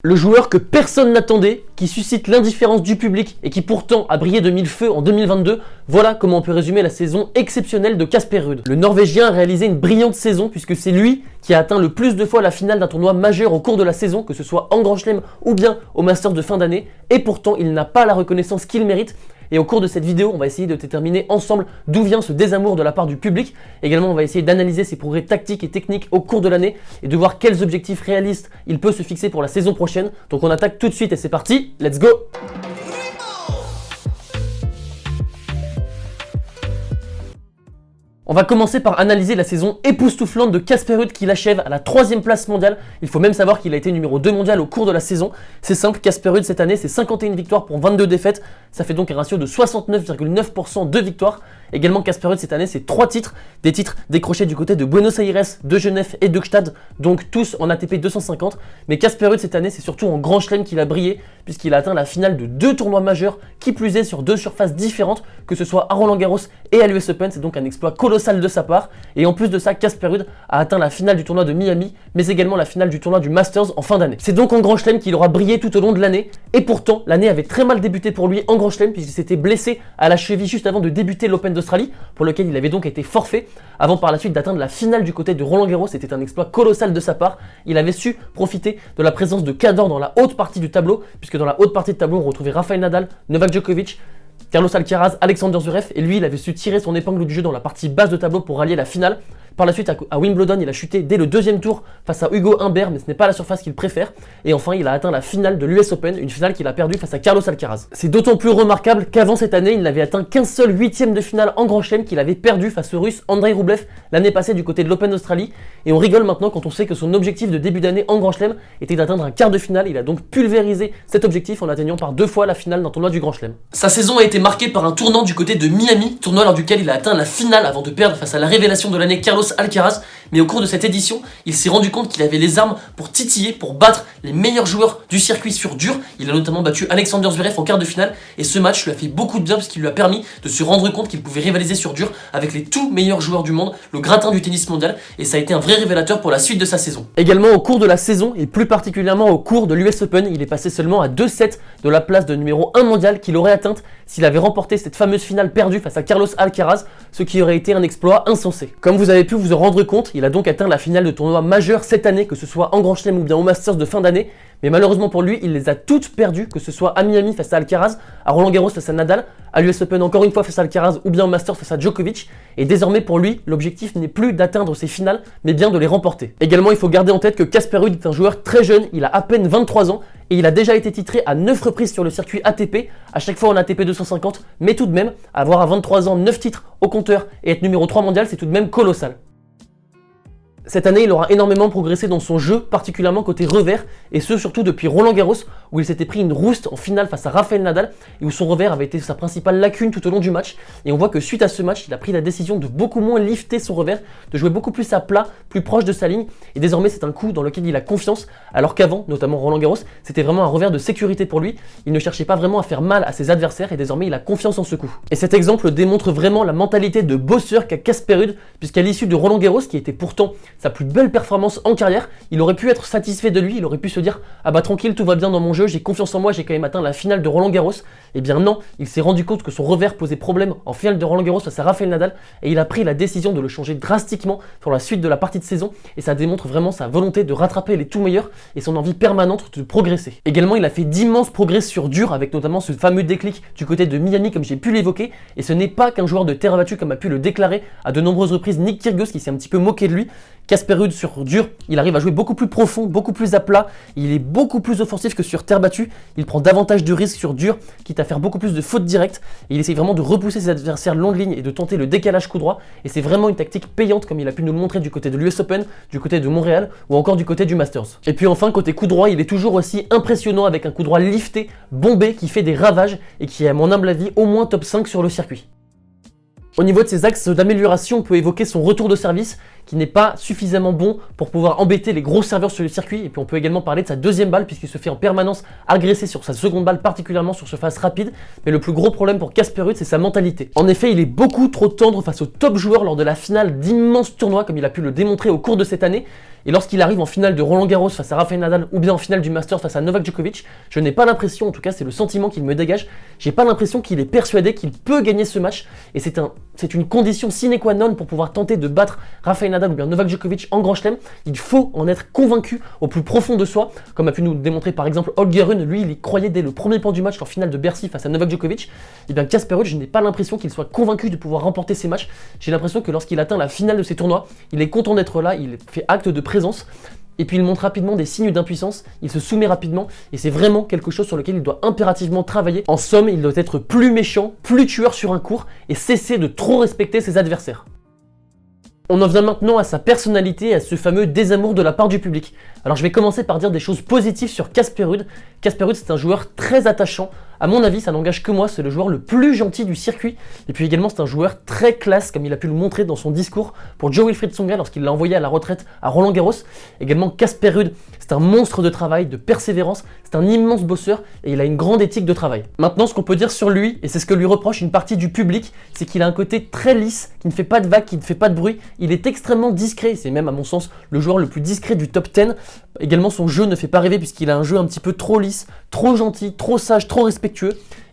Le joueur que personne n'attendait, qui suscite l'indifférence du public et qui pourtant a brillé de mille feux en 2022, voilà comment on peut résumer la saison exceptionnelle de Casper Ruud. Le Norvégien a réalisé une brillante saison puisque c'est lui qui a atteint le plus de fois la finale d'un tournoi majeur au cours de la saison, que ce soit en Grand Chelem ou bien au Masters de fin d'année, et pourtant il n'a pas la reconnaissance qu'il mérite. Et au cours de cette vidéo, on va essayer de déterminer ensemble d'où vient ce désamour de la part du public. Également, on va essayer d'analyser ses progrès tactiques et techniques au cours de l'année et de voir quels objectifs réalistes il peut se fixer pour la saison prochaine. Donc on attaque tout de suite et c'est parti, let's go! On va commencer par analyser la saison époustouflante de Casper Ruud qui l'achève à la 3e place mondiale. Il faut même savoir qu'il a été numéro 2 mondial au cours de la saison. C'est simple, Casper Ruud cette année c'est 51 victoires pour 22 défaites. Ça fait donc un ratio de 69,9% de victoires. Également Casper Ruud cette année c'est 3 titres. Des titres décrochés du côté de Buenos Aires, de Genève et de Gstad. Donc tous en ATP 250. Mais Casper Ruud cette année c'est surtout en Grand Chelem qu'il a brillé puisqu'il a atteint la finale de 2 tournois majeurs, qui plus est sur 2 surfaces différentes, que ce soit à Roland-Garros et à l'US Open. C'est donc un exploit colossal de sa part. Et en plus de ça, Casper Ruud a atteint la finale du tournoi de Miami, mais également la finale du tournoi du Masters en fin d'année. C'est donc en Grand Chelem qu'il aura brillé tout au long de l'année. Et pourtant, l'année avait très mal débuté pour lui en Grand Chelem puisqu'il s'était blessé à la cheville juste avant de débuter l'Open d'Australie, pour lequel il avait donc été forfait, avant par la suite d'atteindre la finale du côté de Roland-Garros. C'était un exploit colossal de sa part. Il avait su profiter de la présence de cadors dans la haute partie du tableau, puisque dans la haute partie du tableau on retrouvait Rafael Nadal, Novak Djokovic, Carlos Alcaraz, Alexander Zverev, et lui il avait su tirer son épingle du jeu dans la partie basse de tableau pour rallier la finale. Par la suite, à Wimbledon, il a chuté dès le 2e tour face à Hugo Humbert, mais ce n'est pas la surface qu'il préfère. Et enfin, il a atteint la finale de l'US Open, une finale qu'il a perdue face à Carlos Alcaraz. C'est d'autant plus remarquable qu'avant cette année, il n'avait atteint qu'un seul 8e de finale en Grand Chelem, qu'il avait perdu face au Russe Andrei Rublev l'année passée du côté de l'Open d'Australie. Et on rigole maintenant quand on sait que son objectif de début d'année en Grand Chelem était d'atteindre un quart de finale. Il a donc pulvérisé cet objectif en atteignant par 2 fois la finale d'un tournoi du Grand Chelem. Sa saison a été marquée par un tournant du côté de Miami, tournoi lors duquel il a atteint la finale avant de perdre face à la révélation de l'année Carlos Alcaraz. Mais au cours de cette édition, il s'est rendu compte qu'il avait les armes pour titiller, pour battre les meilleurs joueurs du circuit sur dur. Il a notamment battu Alexander Zverev en quart de finale, et ce match lui a fait beaucoup de bien parce qu'il lui a permis de se rendre compte qu'il pouvait rivaliser sur dur avec les tout meilleurs joueurs du monde, le gratin du tennis mondial, et ça a été un vrai révélateur pour la suite de sa saison. Également au cours de la saison, et plus particulièrement au cours de l'US Open, il est passé seulement à 2 sets de la place de numéro 1 mondial qu'il aurait atteinte s'il avait remporté cette fameuse finale perdue face à Carlos Alcaraz, ce qui aurait été un exploit insensé. Comme vous avez pu vous en rendre compte, il a donc atteint la finale de tournoi majeur cette année, que ce soit en Grand Chelem ou bien au Masters de fin d'année, mais malheureusement pour lui, il les a toutes perdues, que ce soit à Miami face à Alcaraz, à Roland-Garros face à Nadal, à l'US Open encore une fois face à Alcaraz ou bien au Masters face à Djokovic. Et désormais pour lui, l'objectif n'est plus d'atteindre ces finales, mais bien de les remporter. Également, il faut garder en tête que Casper Ruud est un joueur très jeune, il a à peine 23 ans, et il a déjà été titré à 9 reprises sur le circuit ATP, à chaque fois en ATP 250, mais tout de même, avoir à 23 ans 9 titres au compteur et être numéro 3 mondial, c'est tout de même colossal. Cette année, il aura énormément progressé dans son jeu, particulièrement côté revers, et ce surtout depuis Roland-Garros, où il s'était pris une rouste en finale face à Rafael Nadal, et où son revers avait été sa principale lacune tout au long du match. Et on voit que suite à ce match, il a pris la décision de beaucoup moins lifter son revers, de jouer beaucoup plus à plat, plus proche de sa ligne, et désormais c'est un coup dans lequel il a confiance, alors qu'avant, notamment Roland-Garros, c'était vraiment un revers de sécurité pour lui. Il ne cherchait pas vraiment à faire mal à ses adversaires, et désormais il a confiance en ce coup. Et cet exemple démontre vraiment la mentalité de bosseur qu'a Casper Ruud, puisqu'à l'issue de Roland-Garros, qui était pourtant sa plus belle performance en carrière, il aurait pu être satisfait de lui, il aurait pu se dire « Ah bah tranquille, tout va bien dans mon jeu, j'ai confiance en moi, j'ai quand même atteint la finale de Roland-Garros ». Eh bien non, il s'est rendu compte que son revers posait problème en finale de Roland-Garros face à Rafael Nadal, et il a pris la décision de le changer drastiquement sur la suite de la partie de saison, et ça démontre vraiment sa volonté de rattraper les tout meilleurs et son envie permanente de progresser. Également, il a fait d'immenses progrès sur dur, avec notamment ce fameux déclic du côté de Miami comme j'ai pu l'évoquer, et ce n'est pas qu'un joueur de terre battue comme a pu le déclarer à de nombreuses reprises Nick Kyrgios, qui s'est un petit peu moqué de lui. Casper Ruud sur dur, il arrive à jouer beaucoup plus profond, beaucoup plus à plat, il est beaucoup plus offensif que sur terre battue, il prend davantage de risques sur dur, quitte à faire beaucoup plus de fautes directes, et il essaie vraiment de repousser ses adversaires longue ligne et de tenter le décalage coup droit, et c'est vraiment une tactique payante comme il a pu nous le montrer du côté de l'US Open, du côté de Montréal, ou encore du côté du Masters. Et puis enfin, côté coup droit, il est toujours aussi impressionnant avec un coup droit lifté, bombé, qui fait des ravages, et qui est à mon humble avis au moins top 5 sur le circuit. Au niveau de ses axes d'amélioration, on peut évoquer son retour de service, qui n'est pas suffisamment bon pour pouvoir embêter les gros serveurs sur le circuit. Et puis on peut également parler de sa deuxième balle puisqu'il se fait en permanence agresser sur sa seconde balle, particulièrement sur surface rapide. Mais le plus gros problème pour Casper Ruud, c'est sa mentalité. En effet, il est beaucoup trop tendre face aux top joueurs lors de la finale d'immenses tournois, comme il a pu le démontrer au cours de cette année. Et lorsqu'il arrive en finale de Roland Garros face à Rafael Nadal ou bien en finale du Masters face à Novak Djokovic, je n'ai pas l'impression, en tout cas c'est le sentiment qu'il me dégage, j'ai pas l'impression qu'il est persuadé qu'il peut gagner ce match. Et c'est une condition sine qua non pour pouvoir tenter de battre Rafael Nadal ou bien Novak Djokovic en Grand Chelem. Il faut en être convaincu au plus profond de soi, comme a pu nous démontrer par exemple Holger Rune. Lui, il y croyait dès le premier point du match en finale de Bercy face à Novak Djokovic. Et bien Casper Ruud, je n'ai pas l'impression qu'il soit convaincu de pouvoir remporter ces matchs. J'ai l'impression que lorsqu'il atteint la finale de ces tournois, il est content d'être là, il fait acte de présence. Et puis il montre rapidement des signes d'impuissance, il se soumet rapidement, et c'est vraiment quelque chose sur lequel il doit impérativement travailler. En somme, il doit être plus méchant, plus tueur sur un court, et cesser de trop respecter ses adversaires. On en vient maintenant à sa personnalité et à ce fameux désamour de la part du public. Alors je vais commencer par dire des choses positives sur Casper Ruud. Casper Ruud, c'est un joueur très attachant. À mon avis, ça n'engage que moi, c'est le joueur le plus gentil du circuit. Et puis également, c'est un joueur très classe, comme il a pu le montrer dans son discours pour Jo-Wilfried Tsonga lorsqu'il l'a envoyé à la retraite à Roland Garros. Également, Casper Ruud, c'est un monstre de travail, de persévérance, c'est un immense bosseur et il a une grande éthique de travail. Maintenant, ce qu'on peut dire sur lui, et c'est ce que lui reproche une partie du public, c'est qu'il a un côté très lisse, qui ne fait pas de vagues, qui ne fait pas de bruit. Il est extrêmement discret, c'est même à mon sens le joueur le plus discret du top 10. Également, son jeu ne fait pas rêver puisqu'il a un jeu un petit peu trop lisse, trop gentil, trop sage, trop respectueux.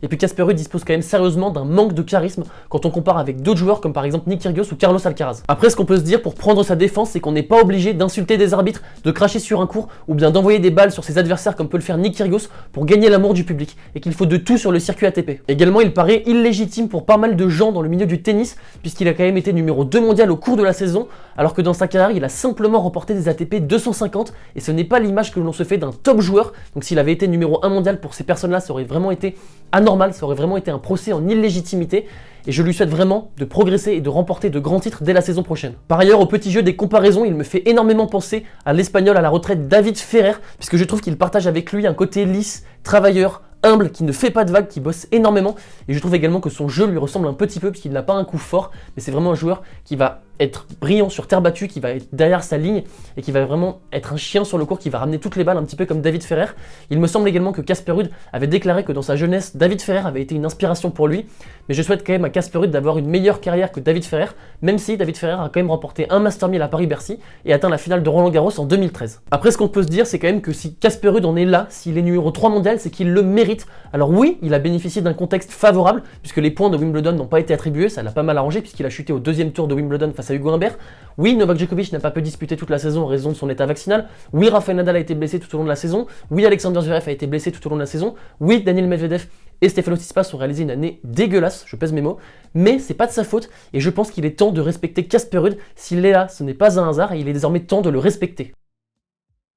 Et puis Casper Ruud dispose quand même sérieusement d'un manque de charisme quand on compare avec d'autres joueurs comme par exemple Nick Kyrgios ou Carlos Alcaraz. Après, ce qu'on peut se dire pour prendre sa défense, c'est qu'on n'est pas obligé d'insulter des arbitres, de cracher sur un court ou bien d'envoyer des balles sur ses adversaires comme peut le faire Nick Kyrgios pour gagner l'amour du public et qu'il faut de tout sur le circuit ATP. Également, il paraît illégitime pour pas mal de gens dans le milieu du tennis puisqu'il a quand même été numéro 2 mondial au cours de la saison alors que dans sa carrière, il a simplement remporté des ATP 250 et ce n'est pas l'image que l'on se fait d'un top joueur. Donc s'il avait été numéro 1 mondial, pour ces personnes-là, ça aurait vraiment été anormal, ça aurait vraiment été un procès en illégitimité et je lui souhaite vraiment de progresser et de remporter de grands titres dès la saison prochaine. Par ailleurs, au petit jeu des comparaisons, il me fait énormément penser à l'Espagnol à la retraite David Ferrer, puisque je trouve qu'il partage avec lui un côté lisse, travailleur, humble, qui ne fait pas de vagues, qui bosse énormément, et je trouve également que son jeu lui ressemble un petit peu, puisqu'il n'a pas un coup fort, mais c'est vraiment un joueur qui va être brillant sur terre battue, qui va être derrière sa ligne, et qui va vraiment être un chien sur le court, qui va ramener toutes les balles, un petit peu comme David Ferrer. Il me semble également que Casper Ruud avait déclaré que dans sa jeunesse, David Ferrer avait été une inspiration pour lui, mais je souhaite quand même à Casper Ruud d'avoir une meilleure carrière que David Ferrer, même si David Ferrer a quand même remporté un Master 1000 à Paris-Bercy, et atteint la finale de Roland Garros en 2013. Après, ce qu'on peut se dire, c'est quand même que si Casper Ruud en est là, s'il est numéro 3 mondial, c'est qu'il le mérite. Alors oui, il a bénéficié d'un contexte favorable, puisque les points de Wimbledon n'ont pas été attribués, ça l'a pas mal arrangé, puisqu'il a chuté au deuxième tour de Wimbledon face à Hugo Humbert. Oui, Novak Djokovic n'a pas pu disputer toute la saison en raison de son état vaccinal. Oui, Rafael Nadal a été blessé tout au long de la saison. Oui, Alexander Zverev a été blessé tout au long de la saison. Oui, Daniil Medvedev et Stefanos Tsitsipas ont réalisé une année dégueulasse, je pèse mes mots, mais c'est pas de sa faute et je pense qu'il est temps de respecter Casper Ruud. S'il est là, ce n'est pas un hasard et il est désormais temps de le respecter.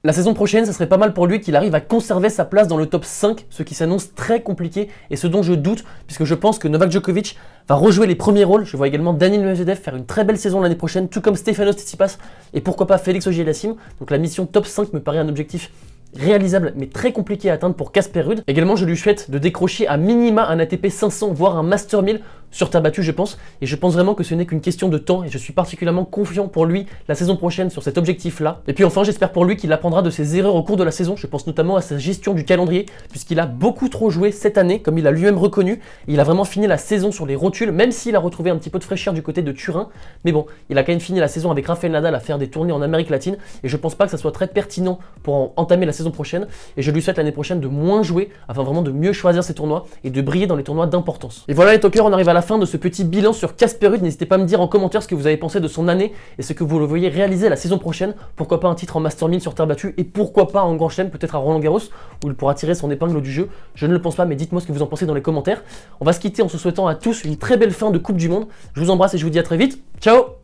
La saison prochaine, ça serait pas mal pour lui qu'il arrive à conserver sa place dans le top 5, ce qui s'annonce très compliqué et ce dont je doute, puisque je pense que Novak Djokovic va rejouer les premiers rôles. Je vois également Daniil Medvedev faire une très belle saison l'année prochaine, tout comme Stefanos Tsitsipas et pourquoi pas Félix Auger-Aliassime. Donc la mission top 5 me paraît un objectif réalisable mais très compliqué à atteindre pour Casper Ruud. Également, je lui souhaite de décrocher à minima un ATP 500 voire un Master 1000 sur terre battue, je pense, et je pense vraiment que ce n'est qu'une question de temps et je suis particulièrement confiant pour lui la saison prochaine sur cet objectif-là. Et puis enfin, j'espère pour lui qu'il apprendra de ses erreurs au cours de la saison. Je pense notamment à sa gestion du calendrier puisqu'il a beaucoup trop joué cette année, comme il a lui-même reconnu. Il a vraiment fini la saison sur les rotules, même s'il a retrouvé un petit peu de fraîcheur du côté de Turin, mais bon, il a quand même fini la saison avec Rafael Nadal à faire des tournées en Amérique latine et je pense pas que ça soit très pertinent pour entamer la saison prochaine et je lui souhaite l'année prochaine de moins jouer afin vraiment de mieux choisir ses tournois et de briller dans les tournois d'importance. Et voilà les talkers, on arrive à la fin de ce petit bilan sur Casper Ruud. N'hésitez pas à me dire en commentaire ce que vous avez pensé de son année et ce que vous le voyez réaliser la saison prochaine. Pourquoi pas un titre en Master 1000 sur terre battue et pourquoi pas en Grand Chelem, peut-être à Roland Garros où il pourra tirer son épingle du jeu. Je ne le pense pas, mais dites-moi ce que vous en pensez dans les commentaires. On va se quitter en se souhaitant à tous une très belle fin de Coupe du Monde. Je vous embrasse et je vous dis à très vite. Ciao!